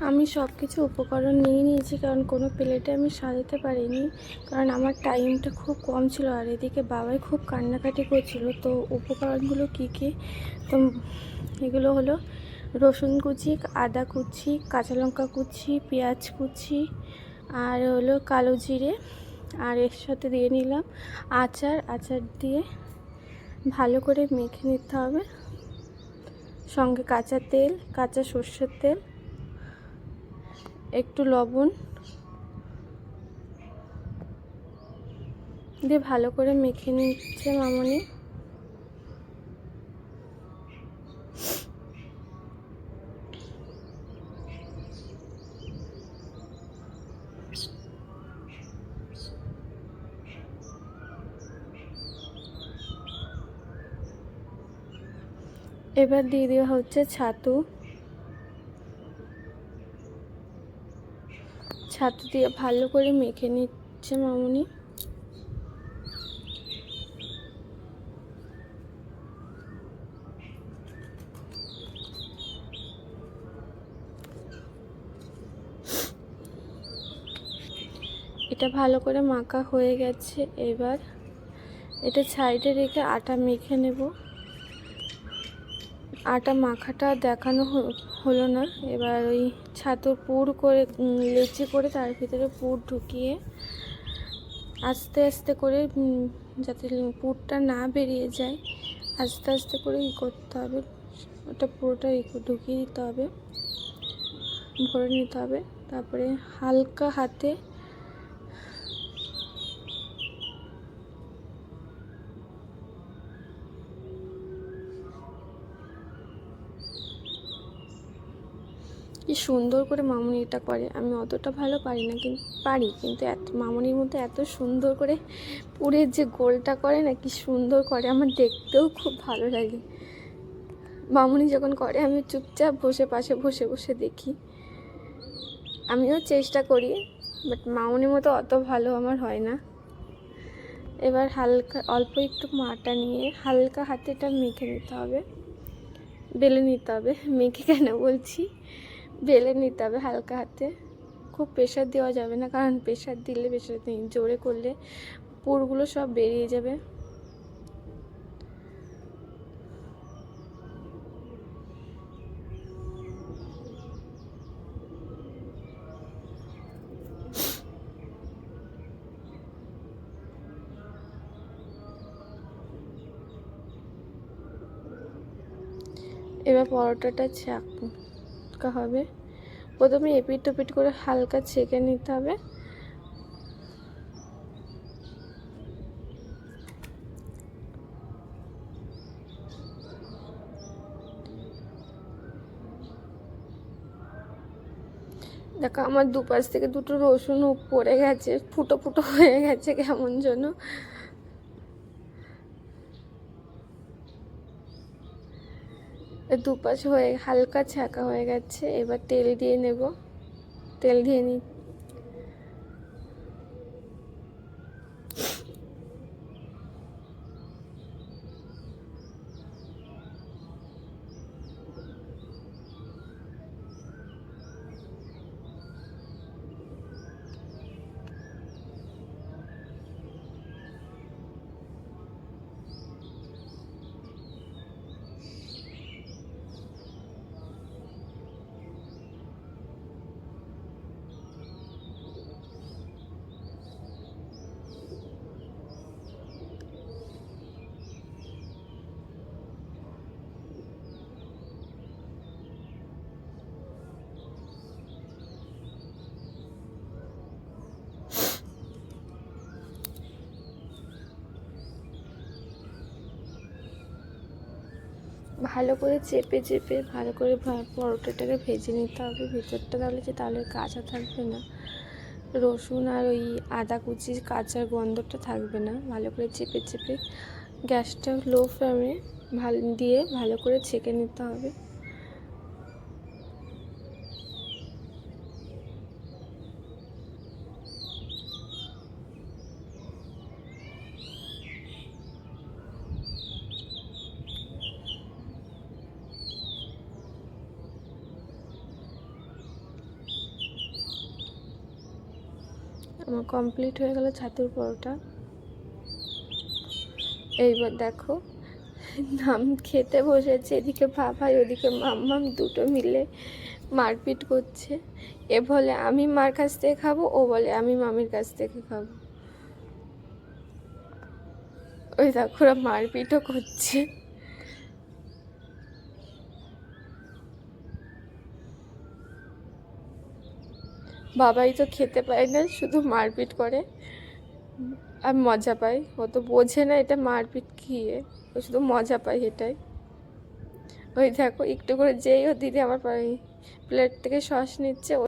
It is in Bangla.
আমি সব কিছু উপকরণ নিয়ে নিয়েছি, কারণ কোনো প্লেটে আমি সাজাতে পারিনি, কারণ আমার টাইমটা খুব কম ছিল। আর এদিকে বাবাই খুব কান্নাকাটি করছিল। তো উপকরণগুলো কী কী, তো এগুলো হলো রসুন কুচি, আদা কুচি, কাঁচা লঙ্কা কুচি, পেঁয়াজ কুচি, আর হলো কালো জিরে, আর এর সাথে দিয়ে নিলাম আচার দিয়ে ভালো করে মেখে নিতে হবে। সঙ্গে কাঁচা তেল, কাঁচা সর্ষের তেল, একটু লবণ দিয়ে ভালো করে মেখে নিচ্ছে মামনি। এবার দিয়ে দেওয়া হচ্ছে ছাতু দিয়ে ভালো করে মেখে নিচ্ছে মামনি। এটা ভালো করে মাখা হয়ে গেছে। এবার এটা সাইডে রেখে আটা মেখে নেব। আটা মাখাটা দেখানো হলো না। এবার ওই ছাতুর পুর করে লেচি করে তার ভিতরে পুর ঢুকিয়ে আস্তে আস্তে করে, যাতে পুরটা না বেরিয়ে যায়, আস্তে আস্তে করে করতে হবে। ওটা পুরোটা ঢুকিয়ে দিতে হবে, ভরে নিতে হবে। তারপরে হালকা হাতে কি সুন্দর করে মামনি এটা করে। আমি অতটা ভালো পারি না, কিন্তু মামনির মধ্যে এত সুন্দর করে পুরের যে গোলটা করে না, কি সুন্দর করে, আমার দেখতেও খুব ভালো লাগে। মামনি যখন করে আমি চুপচাপ পাশে বসে দেখি। আমিও চেষ্টা করি, বাট মামনির মতো অত ভালো আমার হয় না। এবার অল্প একটু আটা নিয়ে হালকা হাতে এটা মেখে নিতে হবে, বেলে নিতে হবে। মেখে কেন বলছি, বেলে নিতে হবে হালকা হাতে। খুব প্রেশার দেওয়া যাবে না, কারণ প্রেশার জোরে করলে পুরগুলো সব বেরিয়ে যাবে। এবার পরোটাটা ছাঁকা হবে। প্রথমে এপিট ওপিট করে হালকা ছেঁকে নিতে হবে। দেখো আমার দুপাশ থেকে দুটো রসুন পড়ে গেছে, ফুটো ফুটো হয়ে গেছে কেমন যেন। দুপাশ হয়ে হালকা ছাঁকা হয়ে গেছে। এবার তেল দিয়ে নেব, তেল দিয়ে নিই। ভালো করে চেপে ভালো করে পরোটাটাকে ভেজে নিতে হবে ভিতরটা, তাহলে কাঁচা থাকবে না। রসুন আর ওই আদা কুচির কাঁচার গন্ধটা থাকবে না। ভালো করে চেপে গ্যাসটা লো ফ্লেমে দিয়ে ভালো করে ছেঁকে নিতে হবে। আমার কমপ্লিট হয়ে গেল ছাতুর পরোটা। এইবার দেখো নাম খেতে বসেছে, এদিকে ভাই ওদিকে মাম্মাম দুটো মিলে মারপিট করছে। এ বলে আমি মার কাছ থেকে খাবো, ও বলে আমি মামির কাছ থেকে খাবো। ওই দেখো ওরা মারপিটও করছে। বাবাই তো খেতে পায় না, শুধু মারপিট করে আর মজা পায়। ও তো বোঝে না এটা মারপিট খেয়ে, ও শুধু মজা পায় এটাই। ওই দেখো একটু করে যেই ও দিদি আমার প্লেট থেকে সস নিচ্ছে,